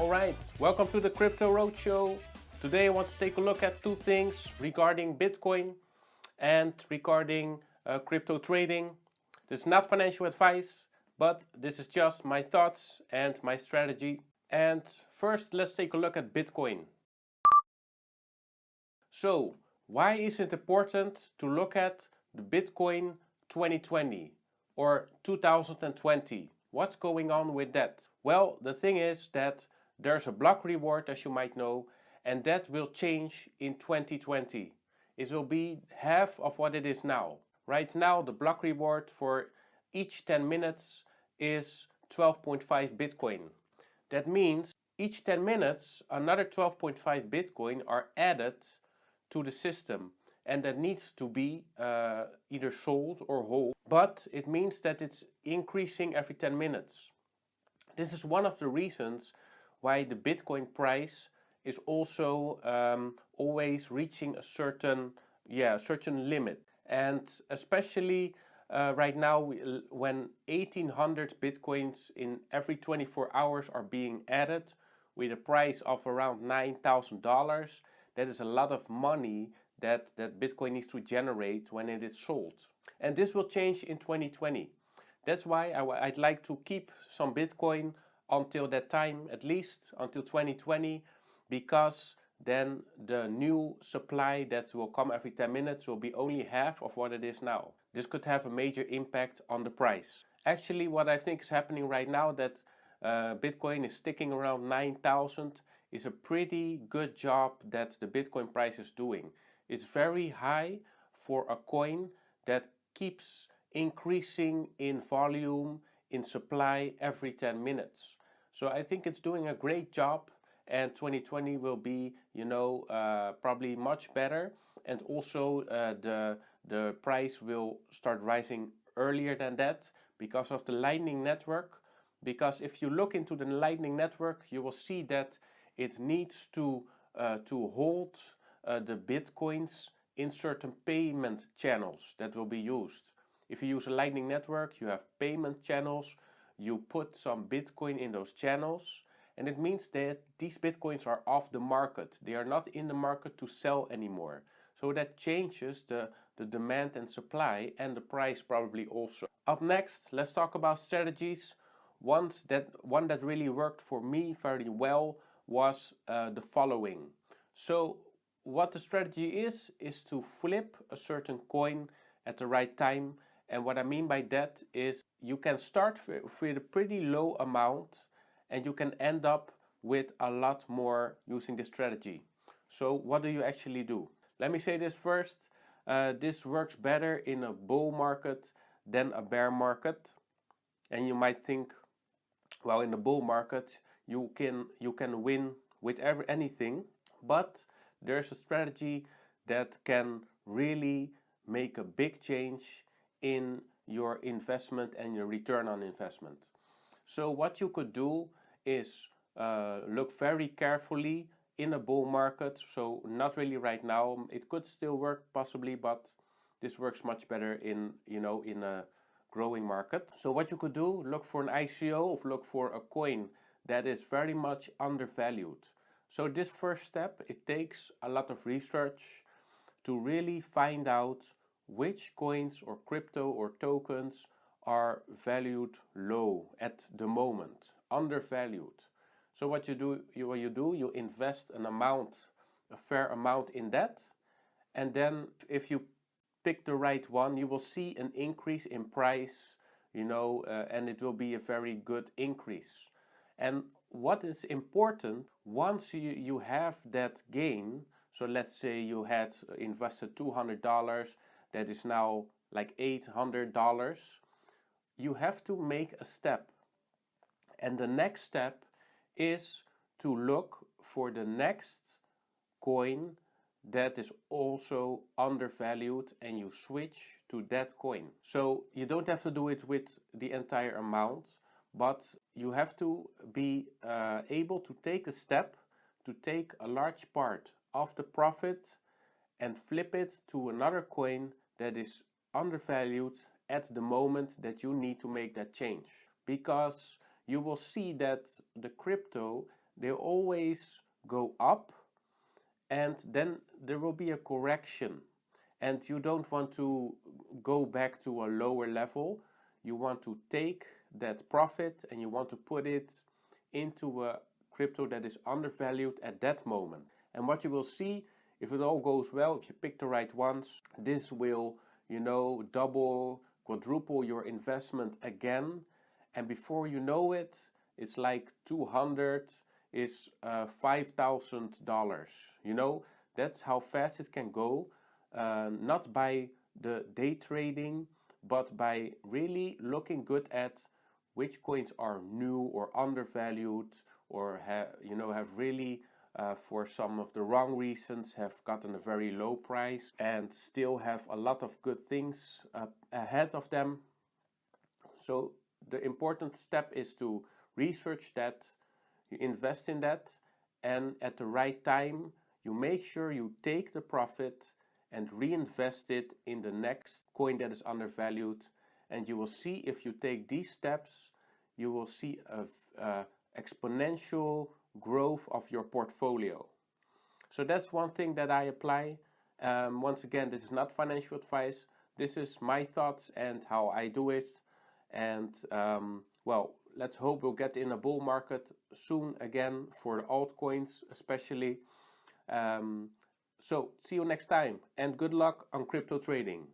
Alright, welcome to the Crypto Roadshow. Today I want to take a look at two things regarding Bitcoin and regarding crypto trading. This is not financial advice, but this is just my thoughts and my strategy. And first, let's take a look at Bitcoin. So, why is it important to look at the Bitcoin 2020 or 2020? What's going on with that? Well, the thing is that there's a block reward, as you might know, and that will change in 2020. It will be half of what it is now. Right now, the block reward for each 10 minutes is 12.5 Bitcoin. That means each 10 minutes, another 12.5 Bitcoin are added to the system, and that needs to be either sold or hold, but it means that it's increasing every 10 minutes. This is one of the reasons why the Bitcoin price is also always reaching a certain limit, and especially right now when 1800 Bitcoins in every 24 hours are being added with a price of around $9,000. That is a lot of money that Bitcoin needs to generate when it is sold. And this will change in 2020. That's why I'd like to keep some Bitcoin until that time, at least until 2020, because then the new supply that will come every 10 minutes will be only half of what it is now. This could have a major impact on the price. Actually, what I think is happening right now, that Bitcoin is sticking around 9,000, is a pretty good job that the Bitcoin price is doing. It's very high for a coin that keeps increasing in volume, in supply every 10 minutes. So I think it's doing a great job, and 2020 will be, probably much better, and also the price will start rising earlier than that because of the Lightning Network. Because if you look into the Lightning Network, you will see that it needs to hold the Bitcoins in certain payment channels that will be used. If you use a Lightning Network, you have payment channels, you put some Bitcoin in those channels, and it means that these Bitcoins are off the market. They are not in the market to sell anymore. So that changes the demand and supply, and the price probably also. Up next, let's talk about strategies. One that really worked for me very well was the following. So what the strategy is to flip a certain coin at the right time. And what I mean by that is you can start with a pretty low amount and you can end up with a lot more using this strategy. So what do you actually do? Let me say this first. This works better in a bull market than a bear market. And you might think, well, in the bull market you can win with anything, but there's a strategy that can really make a big change in your investment and your return on investment. So what you could do is look very carefully in a bull market. So not really right now. It could still work possibly, but this works much better in a growing market. So what you could do, look for an ICO or look for a coin that is very much undervalued. So this first step, it takes a lot of research to really find out which coins or crypto or tokens are valued low at the moment, undervalued. So what you do, you invest a fair amount in that, and then if you pick the right one, you will see an increase in price, and it will be a very good increase. And what is important, once you have that gain, so let's say you had invested $200, that is now like $800, you have to make a step. And the next step is to look for the next coin that is also undervalued, and you switch to that coin. So you don't have to do it with the entire amount, but you have to be able to take a step to take a large part of the profit and flip it to another coin that is undervalued at the moment that you need to make that change. Because you will see that the crypto they always go up, and then there will be a correction, and you don't want to go back to a lower level. You want to take that profit and you want to put it into a crypto that is undervalued at that moment. And what you will see, if it all goes well, if you pick the right ones, this will, double, quadruple your investment again. And before you know it, it's like 200 is $5,000. That's how fast it can go. Not by the day trading, but by really looking good at which coins are new or undervalued, or have really for some of the wrong reasons have gotten a very low price and still have a lot of good things ahead of them. So the important step is to research that, you invest in that, and at the right time you make sure you take the profit and reinvest it in the next coin that is undervalued. And you will see, if you take these steps, you will see a exponential growth of your portfolio. So that's one thing that I apply. Once again, this is not financial advice. This is my thoughts and how I do it. And well, let's hope we'll get in a bull market soon again for the altcoins especially. So see you next time, and good luck on crypto trading.